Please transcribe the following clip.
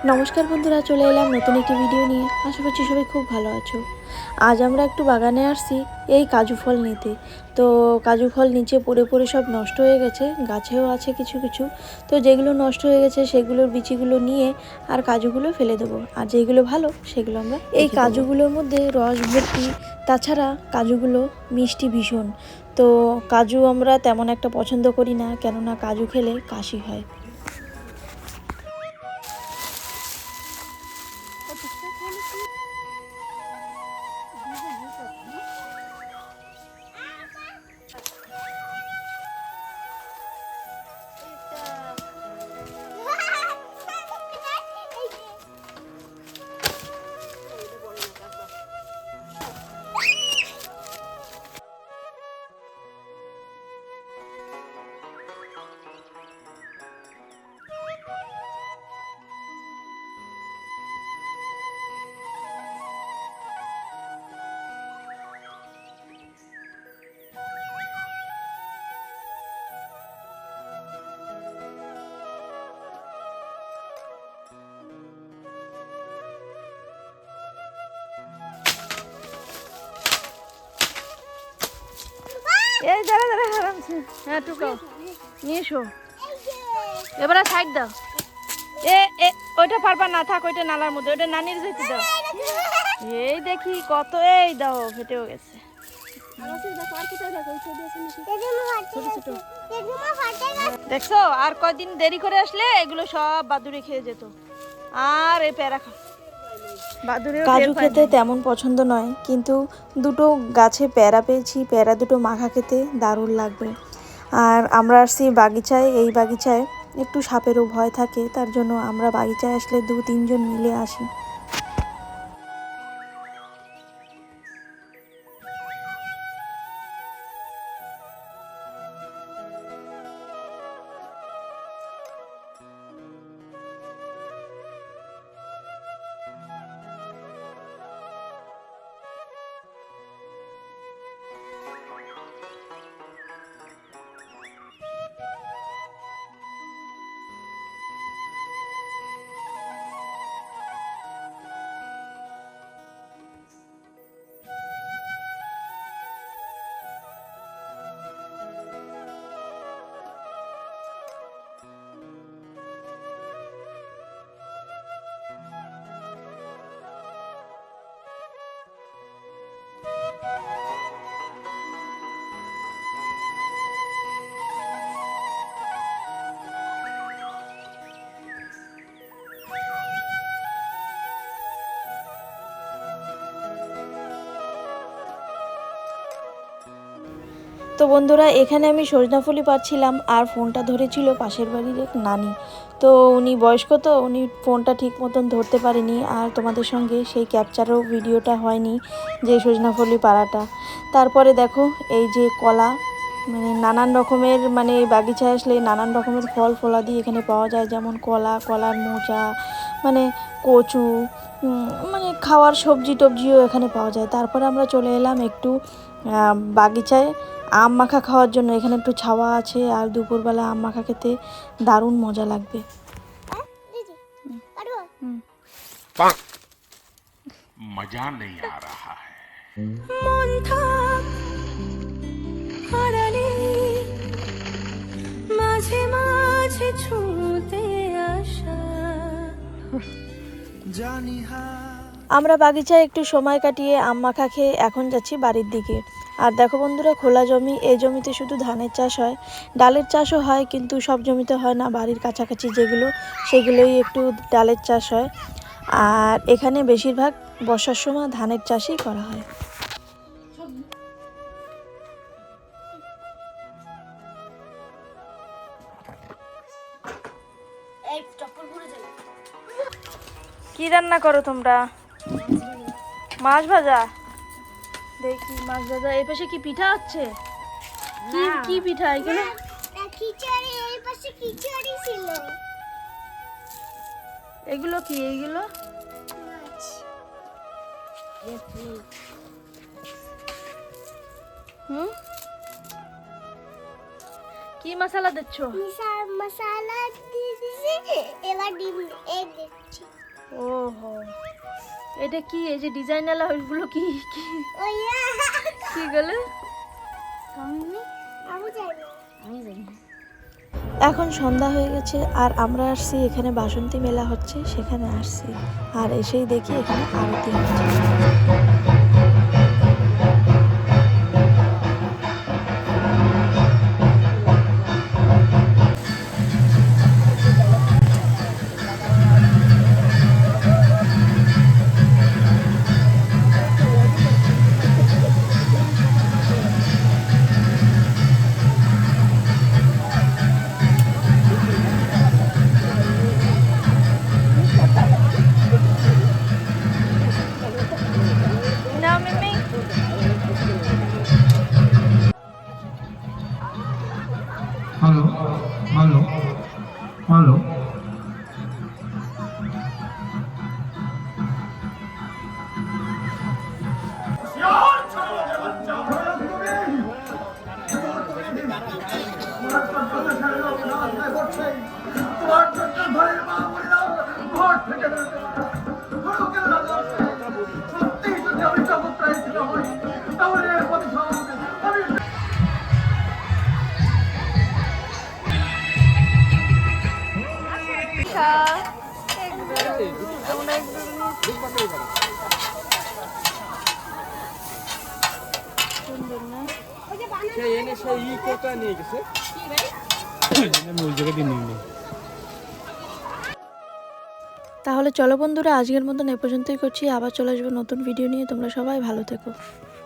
নমস্কার বন্ধুরা, চলে এলাম নতুন একটি ভিডিও নিয়ে। আশা করছি সবাই খুব ভালো আছো। আজ আমরা একটু বাগানে আসছি এই কাজু ফল নিতে। তো কাজু ফল নিচে পড়ে পড়ে সব নষ্ট হয়ে গেছে, গাছেও আছে কিছু কিছু। তো যেগুলো নষ্ট হয়ে গেছে সেগুলোর বিচিগুলো নিয়ে আর কাজুগুলো ফেলে দেবো, আর যেগুলো ভালো সেগুলো আমরা এই কাজুগুলোর মধ্যে রস ভর্তি। তাছাড়া কাজুগুলো মিষ্টি ভীষণ। তো কাজু আমরা তেমন একটা পছন্দ করি না, কেননা কাজু খেলে কাশি হয়। এই দাঁড়া দাঁড়া আরামসে, হ্যাঁ টুকাও নিয়ে এসো। এবারে সাইড দাও। এ এ ওইটা পারবা না, থাক ওইটা নালার মধ্যে, ওইটা নানির যেতে দাও। এই দেখি কত, এই দাও ফেটেও গেছে। দেখছো, আর কয়দিন দেরি করে আসলে এগুলো সব বাদুড়ে খেয়ে যেত। আর এই প্যারা কাজু খেতে তেমন পছন্দ নয়, কিন্তু দুটো গাছে প্যারা পেয়েছি, প্যারা দুটো মাখা খেতে দারুণ লাগবে। আর আমরা আসছি বাগিচায়, এই বাগিচায় একটু সাপেরও ভয় থাকে, তার জন্য আমরা বাগিচায় আসলে 2-3 জন মিলে আসি। তো বন্ধুরা, এখানে আমি সজনা ফুলি পাচ্ছিলাম, আর ফোনটা ধরেছিল পাশের বাড়ির এক নানি। তো উনি বয়স্ক, তো উনি ফোনটা ঠিক মতন ধরতে পারেনি, আর তোমাদের সঙ্গে সেই ক্যাপচারও ভিডিওটা হয়নি যে সজনা ফুলি পাড়াটা। তারপরে দেখো এই যে কলা, মানে নানান রকমের, মানে বাগিচায় আসলে নানান রকমের ফল ফলাদি এখানে পাওয়া যায়, যেমন কলা, কলার মোচা, মানে কচু, মানে খাওয়ার সবজি টবজিও এখানে পাওয়া যায়। তারপরে আমরা চলে এলাম একটু বাগিচায় আম মাখা খাওয়ার জন্য। এখানে একটু ছাওয়া আছে, আর দুপুরবেলা আম মাখা খেতে দারুণ মজা লাগবে। मजा नहीं आ रहा है। মাঝে মাঝে ছুঁতে আসা। আমরা বাগিচায় একটু সময় কাটিয়ে আম মাখা খেয়ে এখন যাচ্ছি বাড়ির দিকে। আর দেখো বন্ধুরা, খোলা জমি, এই জমিতে শুধু ধানের চাষ হয়, ডালের চাষও হয়, কিন্তু সব জমিতে হয় না। বাড়ির কাছাকাছি যেগুলো, সেগুলোই একটু ডালের চাষ হয়। আর এখানে বেশিরভাগ বর্ষার সময় ধানের চাষই করা হয়। কি রান্না করো তোমরা? মাছ ভাজা। দেখি মাছ ভাজা। এই পাশে কি পিঠা হচ্ছে? কি কি পিঠা এগুলো? খিচুড়ি, এই পাশে খিচুড়ি ছিল। এগুলো কি? এইগুলো মাছ। কি মশলা দিচ্ছ? মশলা দিয়ে দিছি, এবার ডিম এই দেখছি ওহো, এটা কি? এই যে ডিজাইনালা ওইগুলো কি কি ওই কি গেলে? আমি জানি এখন সন্ধ্যা হয়ে গেছে আর আমরা আসছি এখানে বাসন্তী মেলা হচ্ছে, সেখানে আসছি। আর এসেই দেখি এখানে আরতি হচ্ছে। না মিমি, हेलो हेलो हेलो তাহলে চলো বন্ধুরা, আজকের মতন এ পর্যন্তই করছি। আবার চলে আসবো নতুন ভিডিও নিয়ে। তোমরা সবাই ভালো থেকো।